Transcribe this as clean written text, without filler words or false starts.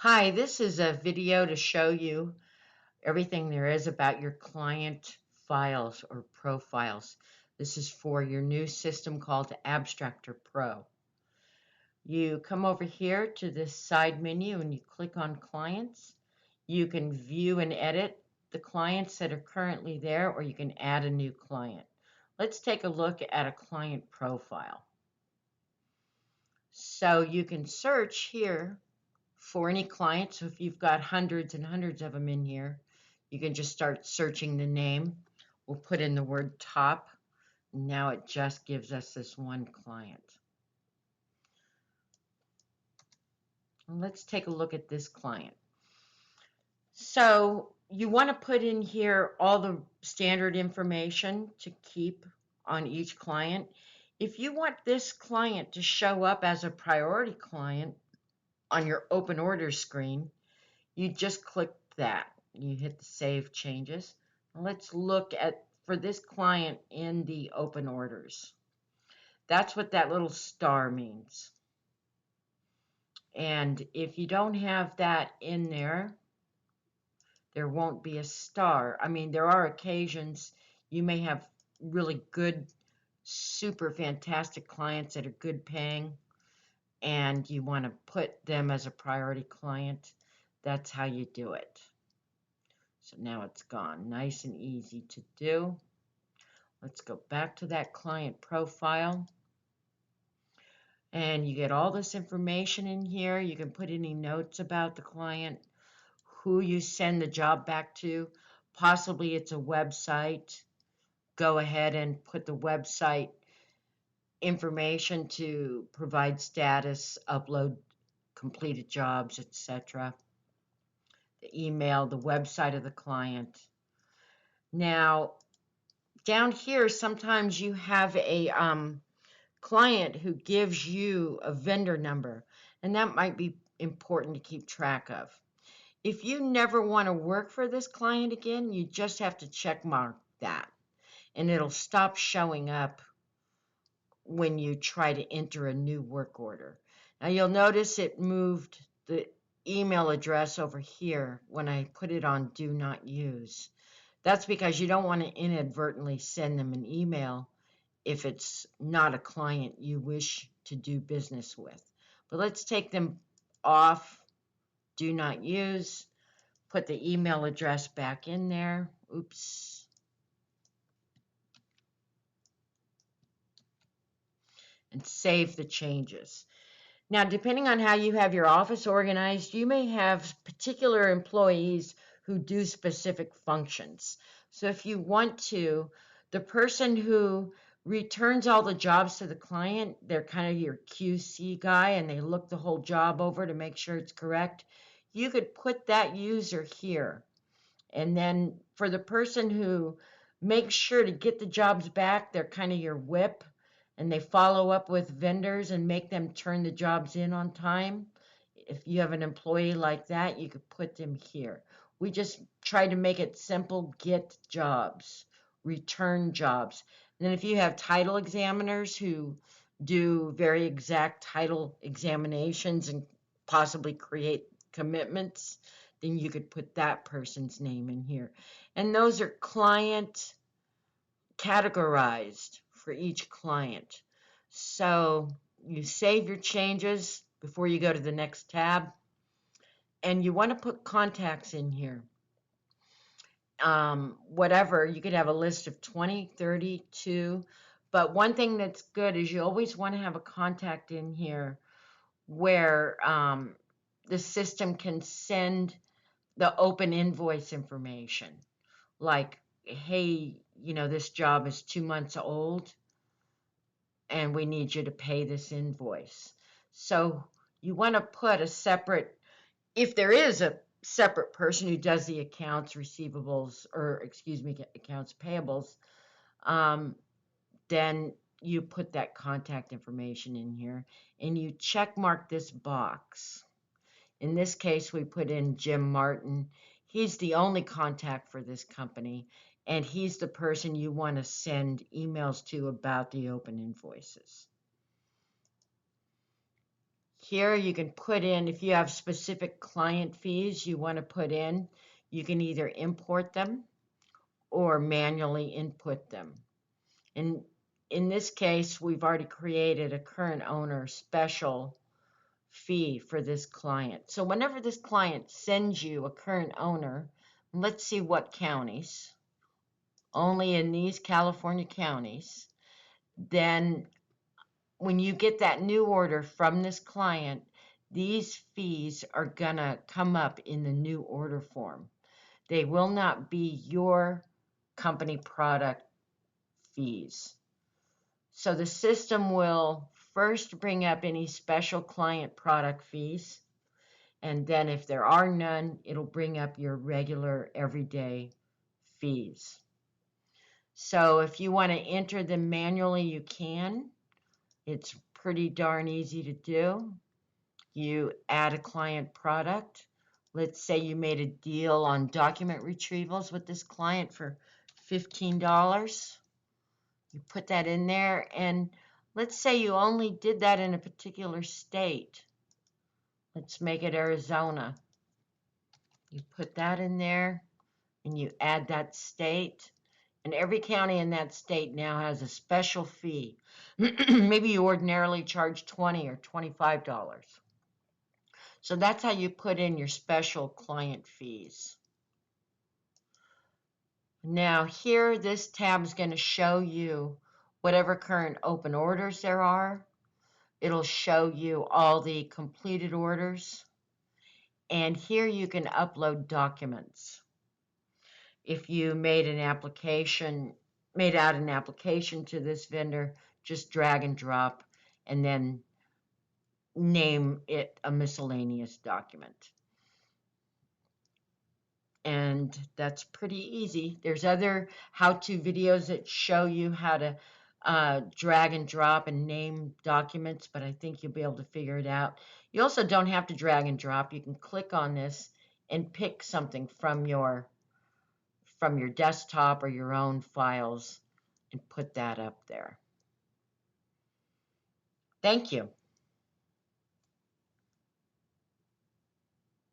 Hi, this is a video to show you everything there is about your client files or profiles. This is for your new system called Abstractor Pro. You come over here to this side menu and you click on Clients. You can view and edit the clients that are currently there, or you can add a new client. Let's take a look at a client profile. So you can search here for any client. So if you've got hundreds and hundreds of them in here, you can just start searching the name. We'll put in the word top. Now it just gives us this one client. And let's take a look at this client. So you want to put in here all the standard information to keep on each client. If you want this client to show up as a priority client on your open orders screen, you just click that. You hit the Save Changes. Let's look at for this client in the open orders. That's what that little star means. And if you don't have that in there, there won't be a star. I mean, there are occasions you may have really good, super fantastic clients that are good paying, and you want to put them as a priority client. That's how you do it. So now it's gone. Nice and easy to do. Let's go back to that client profile. And you get all this information in here. You can put any notes about the client, who you send the job back to. Possibly it's a website. Go ahead and put the website information to provide status, upload completed jobs, etc. The email, the website of the client. Now, down here, sometimes you have a client who gives you a vendor number, and that might be important to keep track of. If you never want to work for this client again, you just have to check mark that, and it'll stop showing up when you try to enter a new work order. Now you'll notice it moved the email address over here when I put it on Do Not Use. That's because you don't want to inadvertently send them an email if it's not a client you wish to do business with. But let's take them off, Do Not Use, put the email address back in there. Oops. And save the changes. Now, depending on how you have your office organized, you may have particular employees who do specific functions. So if you want to, the person who returns all the jobs to the client, they're kind of your QC guy, and they look the whole job over to make sure it's correct. You could put that user here. And then for the person who makes sure to get the jobs back, they're kind of your whip, and they follow up with vendors and make them turn the jobs in on time. If you have an employee like that, you could put them here. We just try to make it simple: get jobs, return jobs. And then if you have title examiners who do very exact title examinations and possibly create commitments, then you could put that person's name in here. And those are client categorized for each client. So you save your changes before you go to the next tab, and you want to put contacts in here. Whatever, you could have a list of 20, 32, but one thing that's good is you always want to have a contact in here where the system can send the open invoice information, like, hey, this job is 2 months old and we need you to pay this invoice. So you want to put a separate, if there is a separate person who does the accounts receivables, or excuse me, accounts payables, then you put that contact information in here and you check mark this box. In this case, we put in Jim Martin. He's the only contact for this company, and he's the person you want to send emails to about the open invoices. Here you can put in, if you have specific client fees you want to put in, you can either import them or manually input them. And in this case, we've already created a current owner special fee for this client. So whenever this client sends you a current owner, let's see what counties, only in these California counties, then when you get that new order from this client, these fees are gonna come up in the new order form. They will not be your company product fees. So the system will first bring up any special client product fees, and then if there are none, it'll bring up your regular everyday fees. So if you want to enter them manually, you can. It's pretty darn easy to do. You add a client product. Let's say you made a deal on document retrievals with this client for $15. You put that in there, and let's say you only did that in a particular state. Let's make it Arizona. You put that in there, and you add that state. And every county in that state now has a special fee. Maybe you ordinarily charge $20 or $25. So that's how you put in your special client fees. Now here, this tab is going to show you whatever current open orders there are. It'll show you all the completed orders. And here you can upload documents. If you made out an application to this vendor, just drag and drop and then name it a miscellaneous document. And that's pretty easy. There's other how-to videos that show you how to drag and drop and name documents, but I think you'll be able to figure it out. You also don't have to drag and drop. You can click on this and pick something from your desktop or your own files and put that up there. Thank you.